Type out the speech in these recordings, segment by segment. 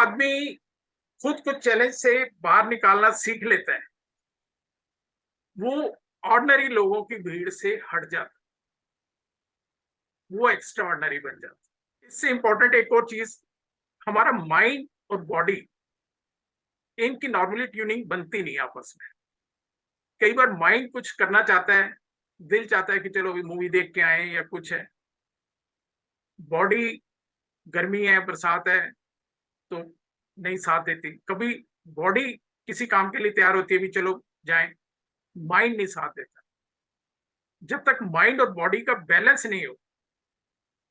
आदमी खुद को चैलेंज से बाहर निकालना सीख लेता है, वो ऑर्डिनरी लोगों की भीड़ से हट जाता है, वो एक्स्ट्रा ऑर्डिनरी बन जाता है। इससे इंपॉर्टेंट एक और चीज, हमारा माइंड और बॉडी, इनकी नॉर्मली ट्यूनिंग बनती नहीं आपस में। कई बार माइंड कुछ करना चाहता है, दिल चाहता है कि चलो अभी मूवी देख के आए या कुछ है, बॉडी गर्मी है, बरसात है तो नहीं साथ देती। कभी बॉडी किसी काम के लिए तैयार होती है भी चलो जाएं, माइंड नहीं साथ देता। जब तक माइंड और बॉडी का बैलेंस नहीं हो,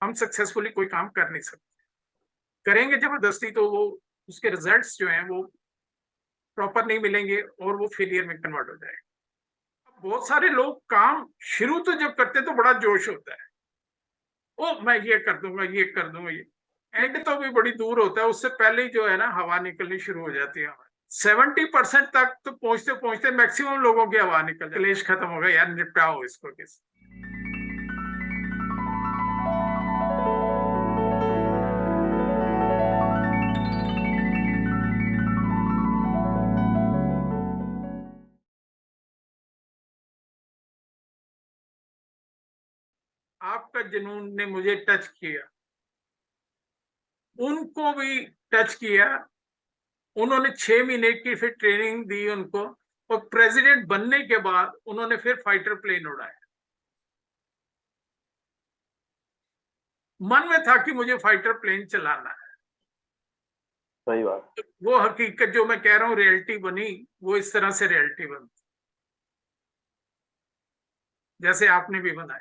हम सक्सेसफुली कोई काम कर नहीं सकते। करेंगे जबरदस्ती तो वो उसके रिजल्ट्स जो हैं वो प्रॉपर नहीं मिलेंगे और वो फेलियर में कन्वर्ट हो जाएगा। बहुत सारे लोग काम शुरू तो जब करते हैं तो बड़ा जोश होता है, ओ मैं ये कर दूंगा, ये कर दूंगा, ये एंड तो भी बड़ी दूर होता है, उससे पहले ही जो है ना हवा निकलनी शुरू हो जाती है। 70% तक तो पहुंचते पहुंचते मैक्सिमम लोगों की हवा निकल जाती है। क्लेश खत्म हो गया यार, निपटाओ इसको किस। आपका जुनून ने मुझे टच किया, उनको भी टच किया। उन्होंने 6 महीने की फिर ट्रेनिंग दी उनको, और प्रेसिडेंट बनने के बाद उन्होंने फिर फाइटर प्लेन उड़ाया। मन में था कि मुझे फाइटर प्लेन चलाना है। सही बात। वो हकीकत जो मैं कह रहा हूँ रियलिटी बनी, वो इस तरह से रियलिटी बनती जैसे आपने भी बनाई।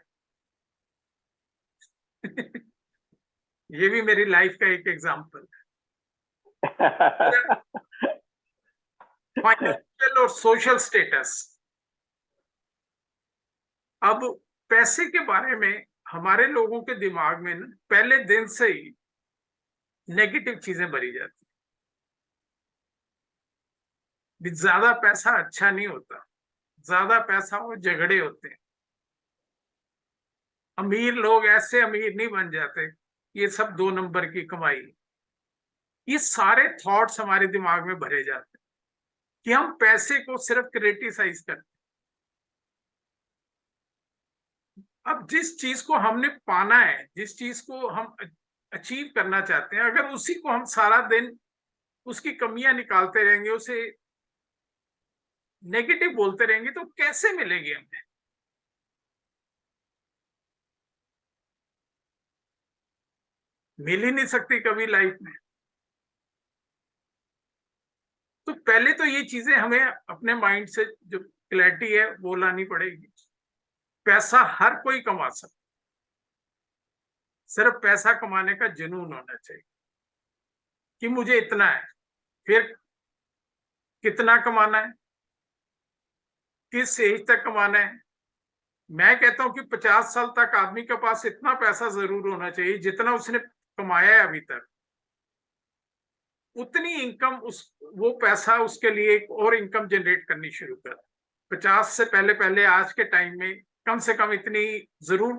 ये भी मेरी लाइफ का एक एग्जाम्पल है। फाइनेंशियल और सोशल स्टेटस। अब पैसे के बारे में हमारे लोगों के दिमाग में पहले दिन से ही नेगेटिव चीजें भरी जाती। ज्यादा पैसा अच्छा नहीं होता, ज्यादा पैसा हो झगड़े होते हैं, अमीर लोग ऐसे अमीर नहीं बन जाते, ये सब 2 नंबर की कमाई। ये सारे थॉट्स हमारे दिमाग में भरे जाते हैं कि हम पैसे को सिर्फ क्रिटिसाइज करते। अब जिस चीज को हमने पाना है, जिस चीज को हम अचीव करना चाहते हैं, अगर उसी को हम सारा दिन उसकी कमियां निकालते रहेंगे, उसे नेगेटिव बोलते रहेंगे, तो कैसे मिलेगी हमें। मिल ही नहीं सकती कभी लाइफ में। तो पहले तो ये चीजें हमें अपने माइंड से जो क्लैरिटी है वो लानी पड़ेगी। पैसा हर कोई कमा सकता, सिर्फ पैसा कमाने का जुनून होना चाहिए कि मुझे इतना है। फिर कितना कमाना है, किस एज तक कमाना है। मैं कहता हूं कि 50 साल तक आदमी के पास इतना पैसा जरूर होना चाहिए जितना उसने कमाया है अभी तक, उतनी इनकम उस वो पैसा उसके लिए एक और इनकम जनरेट करनी शुरू कर। 50 से पहले पहले आज के टाइम में कम से कम इतनी जरूर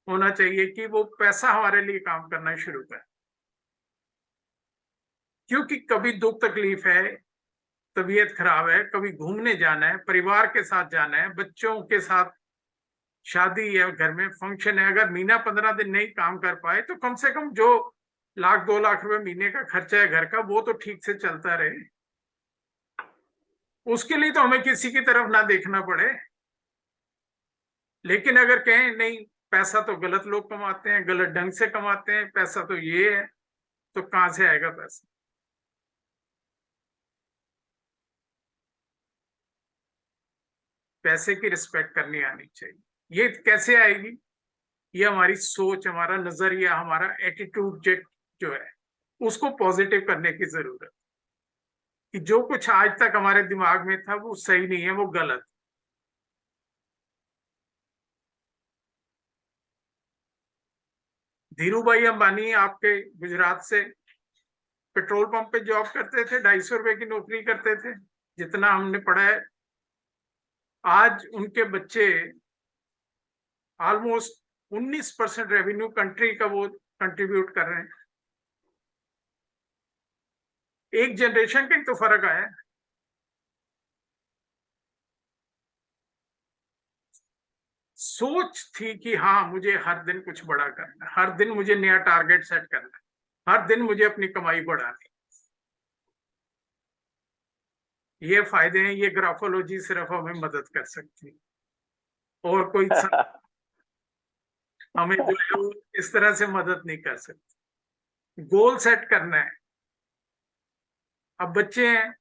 होना चाहिए कि वो पैसा हमारे लिए काम करना शुरू करे। क्योंकि कभी दुख तकलीफ है, तबीयत खराब है, कभी घूमने जाना है, परिवार के साथ जाना है, बच्चों के साथ शादी है, घर में फंक्शन है, अगर महीना 15 दिन नहीं काम कर पाए तो कम से कम जो 1-2 लाख रुपए महीने का खर्चा है घर का, वो तो ठीक से चलता रहे। उसके लिए तो हमें किसी की तरफ ना देखना पड़े। लेकिन अगर कहें नहीं, पैसा तो गलत लोग कमाते हैं, गलत ढंग से कमाते हैं, पैसा तो ये है, तो कहां से आएगा पैसा। पैसे की रिस्पेक्ट करनी आनी चाहिए। ये कैसे आएगी? ये हमारी सोच, हमारा नजरिया, हमारा एटीट्यूड जो है उसको पॉजिटिव करने की जरूरत। कि जो कुछ आज तक हमारे दिमाग में था वो सही नहीं है, वो गलत। धीरू भाई अंबानी आपके गुजरात से पेट्रोल पंप पे जॉब करते थे, 250 रुपए की नौकरी करते थे, जितना हमने पढ़ा है। आज उनके बच्चे ऑलमोस्ट 19% रेवेन्यू कंट्री का वो कंट्रीब्यूट कर रहे हैं। एक जनरेशन का ही तो फर्क आया। सोच थी कि हाँ मुझे हर दिन कुछ बड़ा करना है, हर दिन मुझे नया टारगेट सेट करना है, हर दिन मुझे अपनी कमाई बढ़ानी। ये फायदे हैं, ये ग्राफोलॉजी सिर्फ हमें मदद कर सकती है, और कोई हमें जो है वो इस तरह से मदद नहीं कर सकती। गोल सेट करना है। अब बच्चे हैं,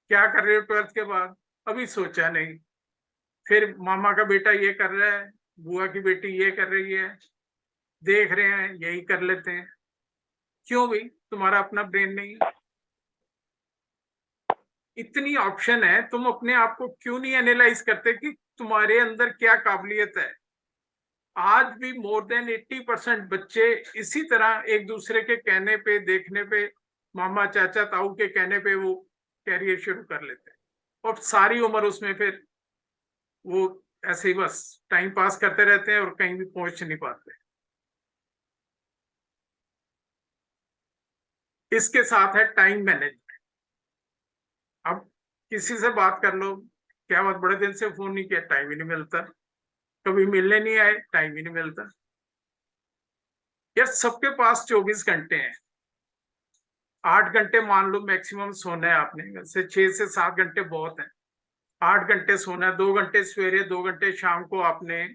क्या कर रहे हो 12th के बाद, अभी सोचा नहीं। फिर मामा का बेटा ये कर रहा है, बुआ की बेटी ये कर रही है, देख रहे हैं यही कर लेते हैं। क्यों भाई, तुम्हारा अपना ब्रेन नहीं है? इतनी ऑप्शन है, तुम अपने आप को क्यों नहीं एनालाइज करते कि तुम्हारे अंदर क्या काबिलियत है? आज भी मोर देन 80% बच्चे इसी तरह एक दूसरे के कहने पे, देखने पे, मामा चाचा ताऊ के कहने पे वो कैरियर शुरू कर लेते हैं, और सारी उम्र उसमें फिर वो ऐसे ही बस टाइम पास करते रहते हैं और कहीं भी पहुंच नहीं पाते। इसके साथ है टाइम मैनेजमेंट। अब किसी से बात कर लो, क्या बात बड़े दिन से फोन नहीं किया, टाइम ही नहीं मिलता। कभी मिलने नहीं आए, टाइम ही नहीं मिलता। यार सबके पास 24 घंटे हैं। 8 घंटे मान लो मैक्सिमम सोना है आपने, वैसे 6 से 7 घंटे बहुत है। 8 घंटे सोना है, 2 घंटे सवेरे, 2 घंटे शाम को आपने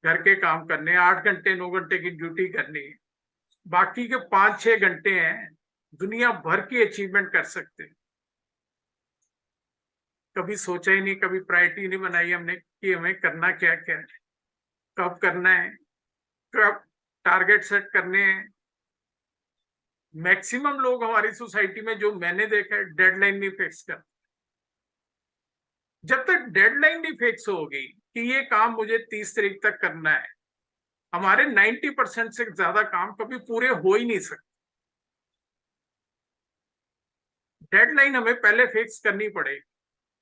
घर के काम करने हैं, 8 घंटे 9 घंटे की ड्यूटी करनी है। बाकी के 5-6 घंटे हैं, दुनिया भर की अचीवमेंट कर सकते हैं। कभी सोचा ही नहीं, कभी प्रायोरिटी नहीं बनाई हमने कि हमें करना क्या क्या है, कब करना है, कब टारगेट सेट करने हैं। मैक्सिमम लोग हमारी सोसाइटी में जो मैंने देखा है, डेडलाइन नहीं फिक्स कर। जब तक डेडलाइन नहीं फिक्स होगी कि ये काम मुझे 30 तारीख तक करना है, हमारे 90% से ज्यादा काम कभी पूरे हो ही नहीं सकते। डेडलाइन हमें पहले फिक्स करनी पड़ेगी।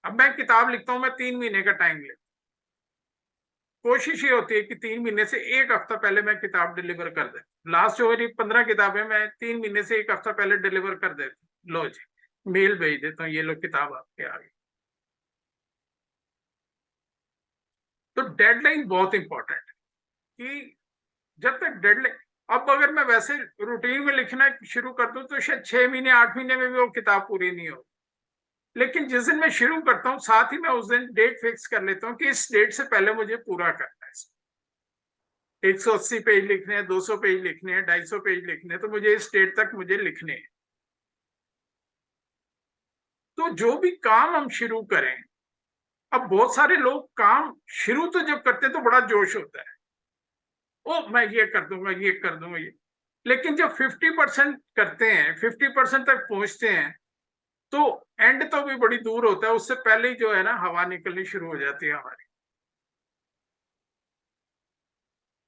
अब मैं किताब लिखता हूं, मैं 3 महीने का टाइम लेता, कोशिश ये होती है कि 3 महीने से 1 हफ्ता पहले मैं किताब डिलीवर कर दे। लास्ट जो मेरी 15 किताबें मैं 3 महीने से 1 हफ्ता पहले डिलीवर कर देता। लो जी, मेल भेज देता हूँ, ये लो किताब आपके आगे। तो डेडलाइन बहुत इंपॉर्टेंट है कि जब तक डेडलाइन, अब अगर मैं वैसे रूटीन में लिखना शुरू कर दूं तो शायद 6 महीने 8 महीने में भी वो किताब पूरी नहीं हो। लेकिन जिस दिन मैं शुरू करता हूँ, साथ ही मैं उस दिन डेट फिक्स कर लेता हूँ कि इस डेट से पहले मुझे पूरा करना है। 180 पेज लिखने हैं, 200 पेज लिखने हैं, 250 पेज लिखने हैं, तो मुझे इस डेट तक मुझे लिखने हैं। तो जो भी काम हम शुरू करें, अब बहुत सारे लोग काम शुरू तो जब करते हैं तो बड़ा जोश होता है, ओ मैं ये कर दूंगा, ये कर दूंगा, ये। लेकिन जब 50% करते हैं, 50% तक पहुंचते हैं, तो एंड तो भी बड़ी दूर होता है, उससे पहले ही जो है ना हवा निकलनी शुरू हो जाती है हमारी।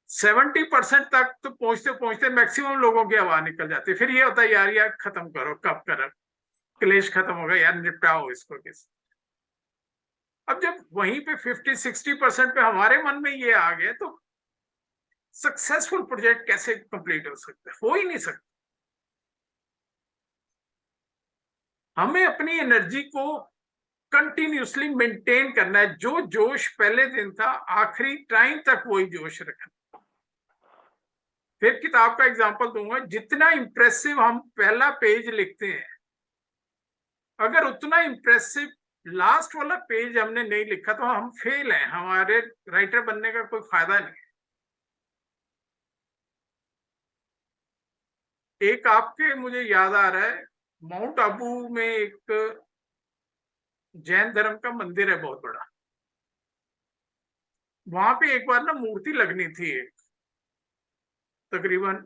70% तक तो पहुंचते पहुंचते मैक्सिमम लोगों की हवा निकल जाती है। फिर ये होता है यार यार खत्म करो, कब करो, क्लेश खत्म होगा यार, निपटाओ इसको किस। अब जब वहीं पे 50-60% पे हमारे मन में ये आ गया, तो सक्सेसफुल प्रोजेक्ट कैसे कंप्लीट हो सकता है? हो ही नहीं सकता। हमें अपनी एनर्जी को कंटिन्यूसली मेंटेन करना है। जो जोश पहले दिन था, आखिरी टाइम तक वही जोश रखना। फिर किताब का एग्जांपल दूंगा, जितना इंप्रेसिव हम पहला पेज लिखते हैं, अगर उतना इंप्रेसिव लास्ट वाला पेज हमने नहीं लिखा तो हम फेल हैं, हमारे राइटर बनने का कोई फायदा नहीं। एक आपके मुझे याद आ रहा है, माउंट आबू में एक जैन धर्म का मंदिर है बहुत बड़ा। वहां पे एक बार ना मूर्ति लगनी थी, एक तकरीबन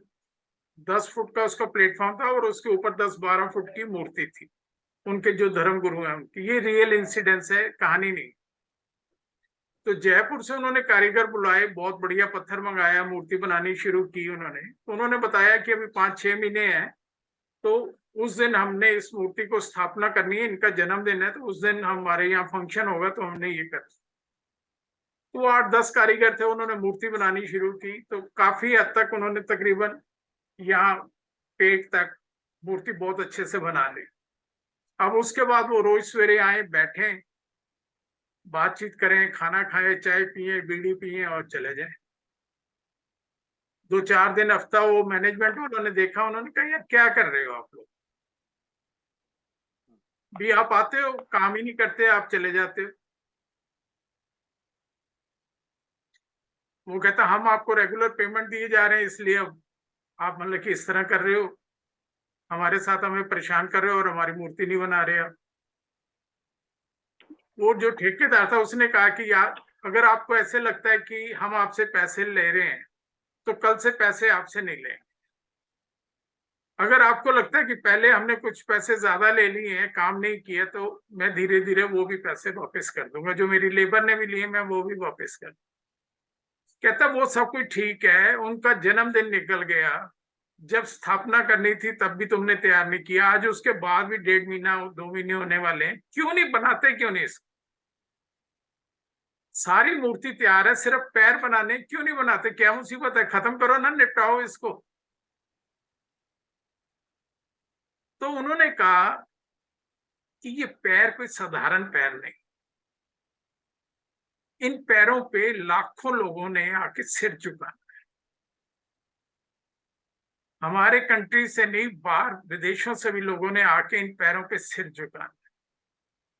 10 फुट का उसका प्लेटफॉर्म था, और उसके ऊपर 10-12 फुट की मूर्ति थी। उनके जो धर्म गुरु हैं उनकी, ये रियल इंसिडेंस है, कहानी नहीं। तो जयपुर से उन्होंने कारीगर बुलाए, बहुत बढ़िया पत्थर मंगाया, मूर्ति बनानी शुरू की उन्होंने बताया कि अभी 5-6 महीने हैं, तो उस दिन हमने इस मूर्ति को स्थापना करनी है, इनका जन्मदिन है, तो उस दिन हमारे यहाँ फंक्शन होगा, तो हमने ये कर। तो 8-10 कारीगर थे, उन्होंने मूर्ति बनानी शुरू की, तो काफी हद तक उन्होंने तकरीबन यहाँ पेट तक मूर्ति बहुत अच्छे से बना ली। अब उसके बाद वो रोज सवेरे आए, बैठे, बातचीत करें, खाना खाएं, चाय पिए, बीड़ी पिए और चले जाएं। 2-4 दिन, हफ्ता वो मैनेजमेंट वालों ने देखा, उन्होंने कहा यार क्या कर रहे हो आप लोग भी, आप आते हो काम ही नहीं करते, आप चले जाते हो। वो कहता हम आपको रेगुलर पेमेंट दिए जा रहे हैं, इसलिए अब आप मतलब कि इस तरह कर रहे हो, हमारे साथ हमें परेशान कर रहे हो और हमारी मूर्ति नहीं बना रहे आप। वो जो ठेकेदार था उसने कहा कि यार अगर आपको ऐसे लगता है कि हम आपसे पैसे ले रहे हैं तो कल से पैसे आपसे नहीं लेंगे। अगर आपको लगता है कि पहले हमने कुछ पैसे ज्यादा ले लिए हैं, काम नहीं किया, तो मैं धीरे धीरे वो भी पैसे वापस कर दूंगा, जो मेरी लेबर ने भी लिए मैं वो भी वापस कर। कहता वो सब कुछ ठीक है, उनका जन्मदिन निकल गया, जब स्थापना करनी थी तब भी तुमने तैयार नहीं किया, आज उसके बाद भी 1.5 महीना 2 महीने होने वाले हैं, क्यों नहीं बनाते, क्यों नहीं इसको? सारी मूर्ति तैयार है, सिर्फ पैर बनाने, क्यों नहीं बनाते? क्या मुसीबत है? खत्म करो ना, निपटाओ इसको। तो उन्होंने कहा कि ये पैर कोई साधारण पैर नहीं, इन पैरों पे लाखों लोगों ने आके सिर झुका, हमारे कंट्री से नहीं, बाहर विदेशों से भी लोगों ने आके इन पैरों पे सिर झुका।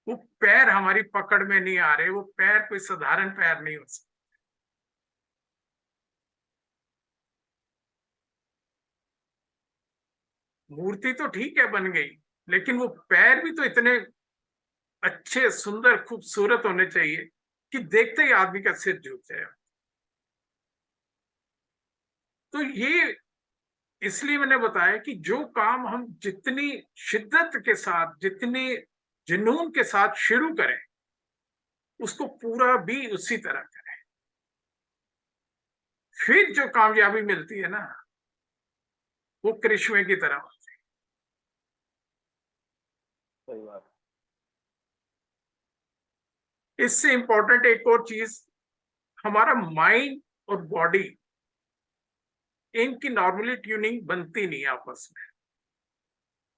वो पैर हमारी पकड़ में नहीं आ रहे, वो पैर कोई साधारण पैर नहीं हो सकते। मूर्ति तो ठीक है बन गई, लेकिन वो पैर भी तो इतने अच्छे, सुंदर, खूबसूरत होने चाहिए कि देखते ही आदमी का सिर झुक जाए। तो ये इसलिए मैंने बताया कि जो काम हम जितनी शिद्दत के साथ, जितनी जुनून के साथ शुरू करें, उसको पूरा भी उसी तरह करें, फिर जो कामयाबी मिलती है ना, वो करिश्मे की तरह होती सही बात। है। इससे इंपॉर्टेंट एक और चीज, हमारा माइंड और बॉडी, इनकी नॉर्मली ट्यूनिंग बनती नहीं आपस में।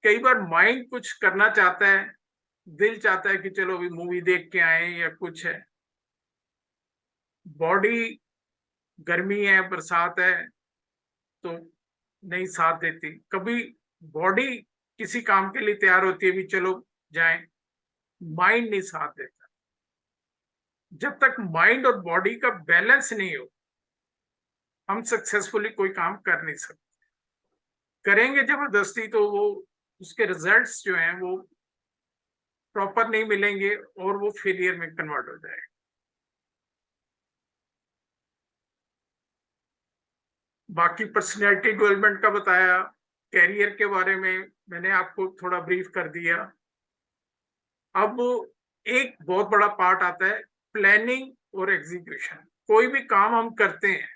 कई बार माइंड कुछ करना चाहता है, दिल चाहता है कि चलो अभी मूवी देख के आए या कुछ है, बॉडी, गर्मी है, बरसात है, तो नहीं साथ देती। कभी बॉडी किसी काम के लिए तैयार होती है भी चलो जाएं, माइंड नहीं साथ देता। जब तक माइंड और बॉडी का बैलेंस नहीं हो, हम सक्सेसफुली कोई काम कर नहीं सकते। करेंगे जबरदस्ती तो वो, उसके रिजल्ट्स जो हैं वो प्रॉपर नहीं मिलेंगे और वो फेलियर में कन्वर्ट हो जाएगा। बाकी पर्सनैलिटी डेवलपमेंट का बताया, कैरियर के बारे में मैंने आपको थोड़ा ब्रीफ कर दिया। अब एक बहुत बड़ा पार्ट आता है प्लानिंग और एग्जीक्यूशन। कोई भी काम हम करते हैं,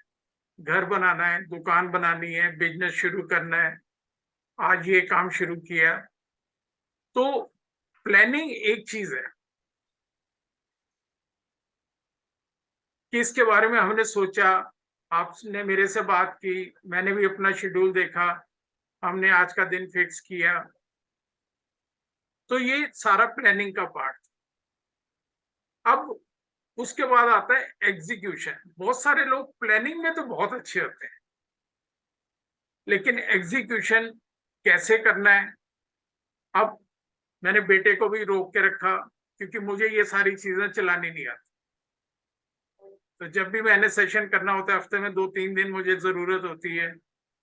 घर बनाना है, दुकान बनानी है, बिजनेस शुरू करना है, आज ये काम शुरू किया, तो प्लानिंग एक चीज है कि इसके बारे में हमने सोचा, आपने मेरे से बात की, मैंने भी अपना शेड्यूल देखा, हमने आज का दिन फिक्स किया, तो ये सारा प्लानिंग का पार्ट। अब उसके बाद आता है एग्जीक्यूशन। बहुत सारे लोग प्लानिंग में तो बहुत अच्छे होते हैं, लेकिन एग्जीक्यूशन कैसे करना है, अब मैंने बेटे को भी रोक के रखा, क्योंकि मुझे ये सारी चीजें चलानी नहीं आती। तो जब भी मैंने सेशन करना होता है, हफ्ते में 2-3 दिन मुझे जरूरत होती है,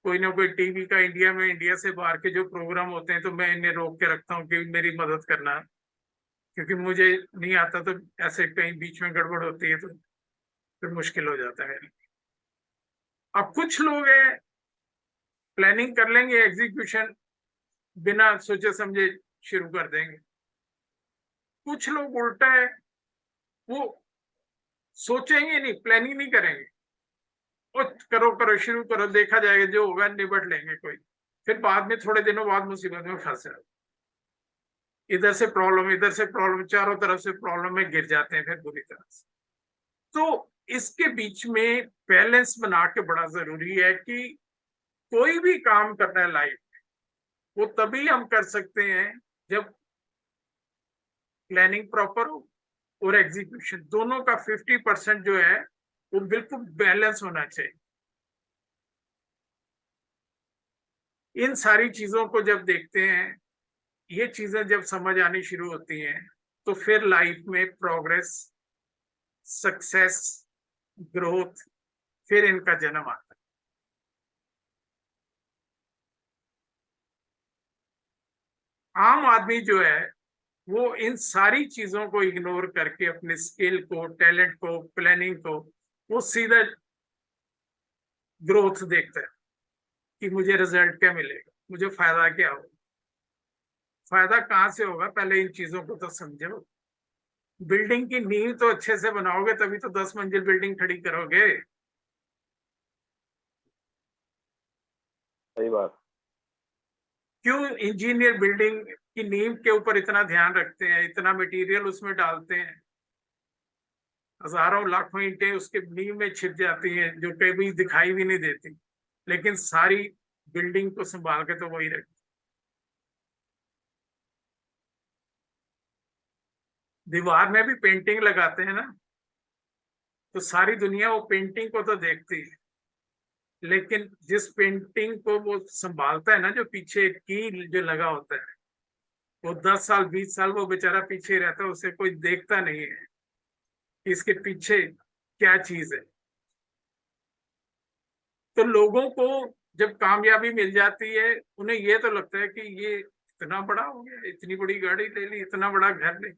कोई ना कोई टीवी का इंडिया में, इंडिया से बाहर के जो प्रोग्राम होते हैं, तो मैं इन्हें रोक के रखता हूँ कि मेरी मदद करना, क्योंकि मुझे नहीं आता तो ऐसे कहीं बीच में गड़बड़ होती है तो फिर मुश्किल हो जाता है। अब कुछ लोग हैं प्लानिंग कर लेंगे, एग्जीक्यूशन बिना सोचे समझे शुरू कर देंगे। कुछ लोग उल्टा है, वो सोचेंगे नहीं, प्लानिंग नहीं करेंगे, और करो करो शुरू करो, देखा जाएगा, जो होगा निपट लेंगे कोई, फिर बाद में थोड़े दिनों बाद मुसीबत में फंस जाते, इधर से प्रॉब्लम, इधर से प्रॉब्लम, चारों तरफ से प्रॉब्लम में गिर जाते हैं फिर बुरी तरह से। तो इसके बीच में बैलेंस बना के बड़ा जरूरी है कि कोई भी काम करना है लाइफ, वो तभी हम कर सकते हैं जब प्लानिंग प्रॉपर हो और एग्जीक्यूशन दोनों का 50% जो है वो बिल्कुल बैलेंस होना चाहिए। इन सारी चीजों को जब देखते हैं, ये चीजें जब समझ आनी शुरू होती हैं, तो फिर लाइफ में प्रोग्रेस, सक्सेस, ग्रोथ, फिर इनका जन्म आता है। आम आदमी जो है वो इन सारी चीजों को इग्नोर करके अपने स्किल को, टैलेंट को, प्लानिंग को, वो सीधा ग्रोथ देखता है कि मुझे रिजल्ट क्या मिलेगा, मुझे फायदा क्या होगा। फायदा कहाँ से होगा, पहले इन चीजों को तो समझो। बिल्डिंग की नींव तो अच्छे से बनाओगे तभी तो 10 मंजिल बिल्डिंग खड़ी करोगे। सही बात। क्यों इंजीनियर बिल्डिंग की नींव के ऊपर इतना ध्यान रखते हैं, इतना मटेरियल उसमें डालते हैं, हजारों लाखों ईंटें उसके नींव में छिप जाती हैं जो कभी दिखाई भी नहीं देती, लेकिन सारी बिल्डिंग को संभाल के तो वही रखते। दीवार में भी पेंटिंग लगाते हैं ना, तो सारी दुनिया वो पेंटिंग को तो देखती है, लेकिन जिस पेंटिंग को वो संभालता है ना, जो पीछे की जो लगा होता है, वो 10 साल 20 साल वो बेचारा पीछे रहता है, उसे कोई देखता नहीं है कि इसके पीछे क्या चीज है। तो लोगों को जब कामयाबी मिल जाती है, उन्हें ये तो लगता है कि ये इतना बड़ा हो गया, इतनी बड़ी गाड़ी ले ली, इतना बड़ा घर ले,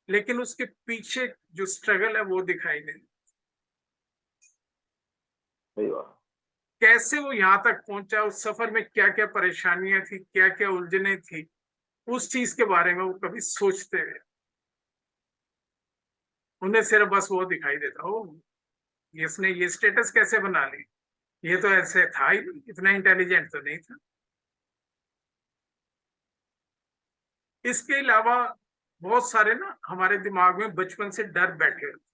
लेकिन उसके पीछे जो स्ट्रगल है वो दिखाई नहीं। सही बात। कैसे वो यहाँ तक पहुंचा, उस सफर में क्या क्या परेशानियां थी, क्या क्या उलझने थी, उस चीज के बारे में वो कभी सोचते हैं। उन्हें सिर्फ बस वो दिखाई देता हो, इसने ये स्टेटस कैसे बना ली, ये तो ऐसे था ही नहीं, इतना इंटेलिजेंट तो नहीं था। इसके अलावा बहुत सारे ना हमारे दिमाग में बचपन से डर बैठे होते,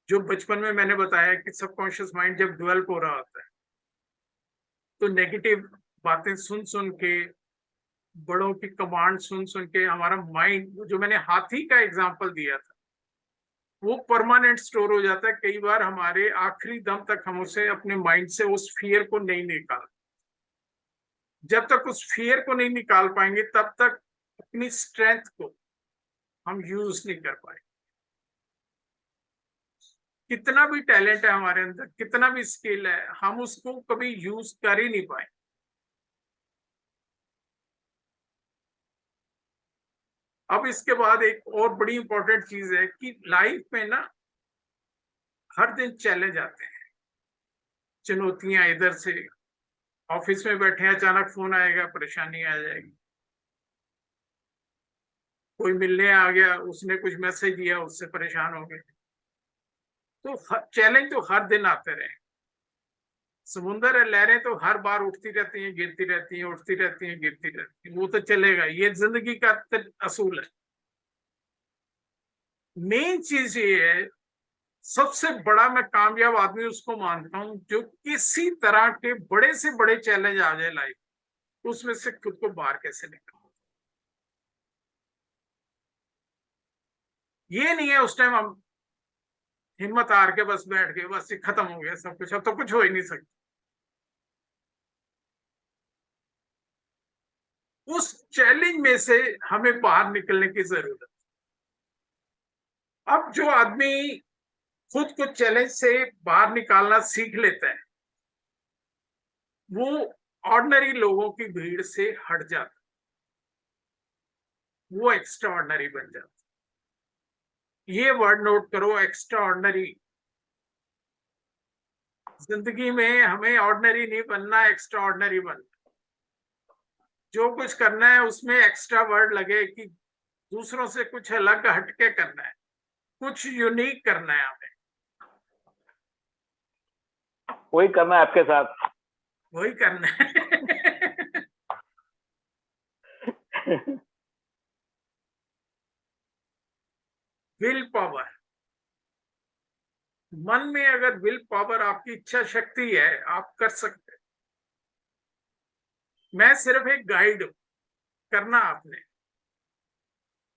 जो बचपन में मैंने बताया कि सबकॉन्शियस माइंड जब डेवलप हो रहा होता है, तो नेगेटिव बातें सुन सुन के, बड़ों की कमांड सुन सुन के हमारा माइंड, जो मैंने हाथी का एग्जांपल दिया था, वो परमानेंट स्टोर हो जाता है। कई बार हमारे आखिरी दम तक हम उसे अपने माइंड से उस फियर को नहीं निकाल, जब तक उस फियर को नहीं निकाल पाएंगे तब तक अपनी स्ट्रेंथ को हम यूज नहीं कर पाए। कितना भी टैलेंट है हमारे अंदर, कितना भी स्किल है, हम उसको कभी यूज कर ही नहीं पाए। अब इसके बाद एक और बड़ी इंपॉर्टेंट चीज है कि लाइफ में ना हर दिन चैलेंज आते हैं, चुनौतियां इधर से, ऑफिस में बैठे हैं अचानक फोन आएगा, परेशानी आ जाएगी, कोई मिलने आ गया, उसने कुछ मैसेज दिया, उससे परेशान हो गए। तो चैलेंज तो हर दिन आते रहे। समुंदर है, लहरें तो हर बार उठती रहती हैं, गिरती रहती हैं, उठती रहती हैं, गिरती रहती हैं, वो तो चलेगा, ये जिंदगी का असूल है। मेन चीज ये है, सबसे बड़ा मैं कामयाब आदमी उसको मानता हूं जो किसी तरह के बड़े से बड़े चैलेंज आ जाए लाइफ, उसमें से खुद को बाहर कैसे निकाल। ये नहीं है उस टाइम हम हिम्मत हार के बस बैठ गए, बस ये खत्म हो गया सब कुछ, अब तो कुछ हो ही नहीं सकता। उस चैलेंज में से हमें बाहर निकलने की जरूरत। अब जो आदमी खुद को चैलेंज से बाहर निकालना सीख लेता है, वो ऑर्डिनरी लोगों की भीड़ से हट जाता है, वो एक्स्ट्रा ऑर्डिनरी बन जाता है। ये वर्ड नोट करो, एक्स्ट्रा ऑर्डिनरी। जिंदगी में हमें ऑर्डिनरी नहीं बनना, एक्स्ट्रा ऑर्डिनरी बनना। जो कुछ करना है उसमें एक्स्ट्रा वर्ड लगे कि दूसरों से कुछ अलग हटके करना है, कुछ यूनिक करना है हमें। वही करना है आपके साथ। वही करना है। विल पावर, मन में अगर विल पावर, आपकी इच्छा शक्ति है, आप कर सकते हैं। मैं सिर्फ एक गाइड हूं, करना आपने।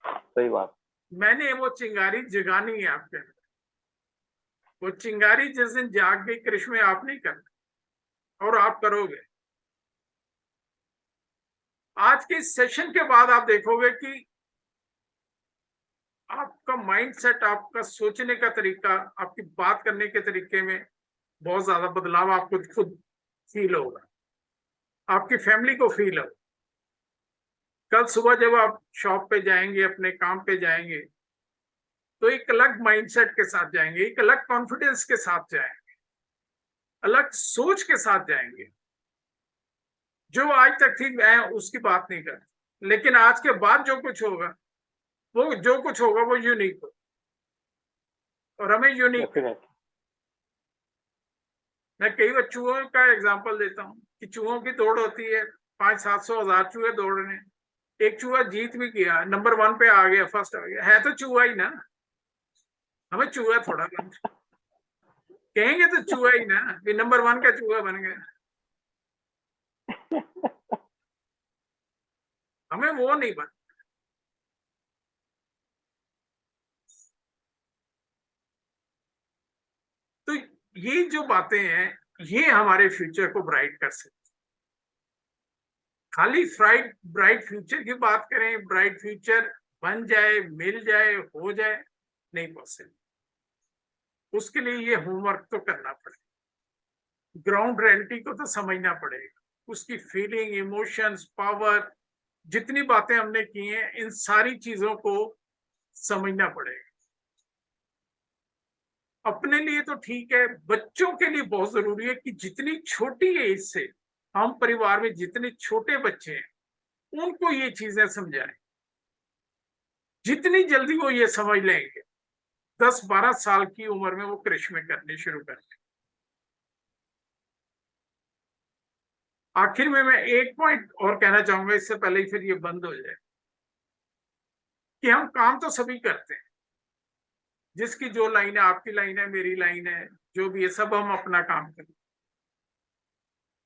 सही बात। मैंने वो चिंगारी जगानी है आपके अंदर। वो चिंगारी जिस दिन जाग गई करिश्मे आप नहीं करना, और आप करोगे। आज के इस सेशन के बाद आप देखोगे कि आपका माइंडसेट, आपका सोचने का तरीका, आपकी बात करने के तरीके में बहुत ज्यादा बदलाव आपको खुद फील होगा, आपकी फैमिली को फील होगा। कल सुबह जब आप शॉप पे जाएंगे, अपने काम पे जाएंगे, तो एक अलग माइंडसेट के साथ जाएंगे, एक अलग कॉन्फिडेंस के साथ जाएंगे, अलग सोच के साथ जाएंगे। जो आज तक थी मैं उसकी बात नहीं करता, लेकिन आज के बाद जो कुछ होगा, वो जो कुछ होगा वो यूनिक हो, और हमें यूनिक। डेफिनेटली। मैं कई बार चूहों का एग्जांपल देता हूँ कि चूहों की दौड़ होती है, 500-700 चूहे दौड़ रहे हैं, एक चूहा जीत भी गया, नंबर 1 पे आ गया, फर्स्ट आ गया, है तो चूहा ही ना। हमें चूहा थोड़ा बन कहेंगे तो चूहा ही ना, नंबर 1 का चूहा बन गया। हमें वो नहीं बन। तो ये जो बातें हैं, ये हमारे फ्यूचर को ब्राइट कर सकती। खाली ब्राइट फ्यूचर की बात करें, ब्राइट फ्यूचर बन जाए, मिल जाए, हो जाए, नहीं पॉसिबल। उसके लिए ये होमवर्क तो करना पड़ेगा, ग्राउंड रियलिटी को तो समझना पड़ेगा, उसकी फीलिंग, इमोशंस, पावर, जितनी बातें हमने की हैं, इन सारी चीजों को समझना पड़ेगा। अपने लिए तो ठीक है, बच्चों के लिए बहुत जरूरी है कि जितनी छोटी एज से हम परिवार में जितने छोटे बच्चे हैं उनको ये चीजें समझाएं। जितनी जल्दी वो ये समझ लेंगे, 10-12 साल की उम्र में वो करिश्मे करने शुरू कर दें। आखिर में मैं एक पॉइंट और कहना चाहूंगा, इससे पहले ही फिर ये बंद हो जाए, कि हम काम तो सभी करते हैं, जिसकी जो लाइन है, आपकी लाइन है, मेरी लाइन है, जो भी है, सब हम अपना काम करते हैं।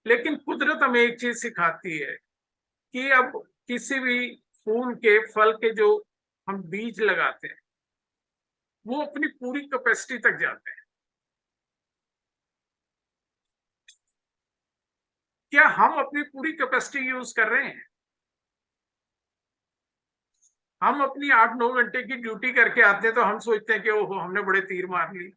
लेकिन कुदरत हमें एक चीज सिखाती है कि अब किसी भी फूल के, फल के जो हम बीज लगाते हैं, वो अपनी पूरी कैपेसिटी तक जाते हैं। क्या हम अपनी पूरी कैपेसिटी यूज कर रहे हैं? हम अपनी 8-9 घंटे की ड्यूटी करके आते हैं तो हम सोचते हैं कि ओहो हमने बड़े तीर मार ली।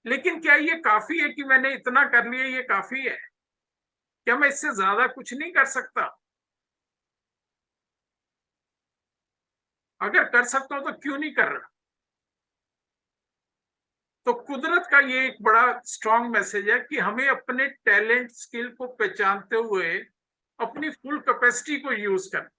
लेकिन क्या ये काफी है कि मैंने इतना कर लिया, ये काफी है? क्या मैं इससे ज्यादा कुछ नहीं कर सकता? अगर कर सकता हूं तो क्यों नहीं कर रहा? तो कुदरत का ये एक बड़ा स्ट्रांग मैसेज है कि हमें अपने टैलेंट, स्किल को पहचानते हुए अपनी फुल कैपेसिटी को यूज करना।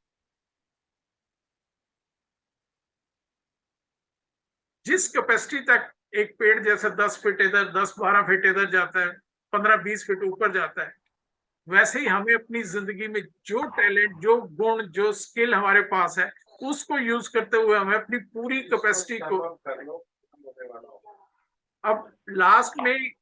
जिस कैपेसिटी तक एक पेड़ जैसे 10 फीट इधर, 10-12 फीट इधर जाता है, 15-20 फीट ऊपर जाता है, वैसे ही हमें अपनी जिंदगी में जो टैलेंट, जो गुण, जो स्किल हमारे पास है, उसको यूज करते हुए हमें अपनी पूरी कैपेसिटी को। अब लास्ट में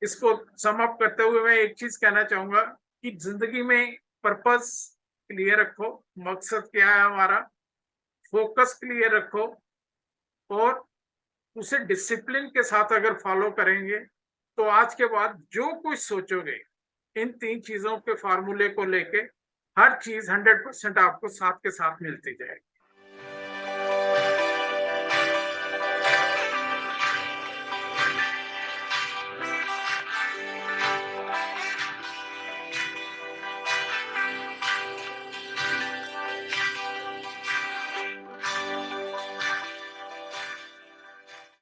इसको सम अप करते हुए मैं एक चीज कहना चाहूंगा कि जिंदगी में पर्पस क्लियर रखो, मकसद क्या है हमारा, फोकस क्लियर रखो, और उसे डिसिप्लिन के साथ अगर फॉलो करेंगे तो आज के बाद जो कुछ सोचोगे, इन 3 चीजों के फार्मूले को लेके हर चीज 100% आपको साथ के साथ मिलती जाएगी।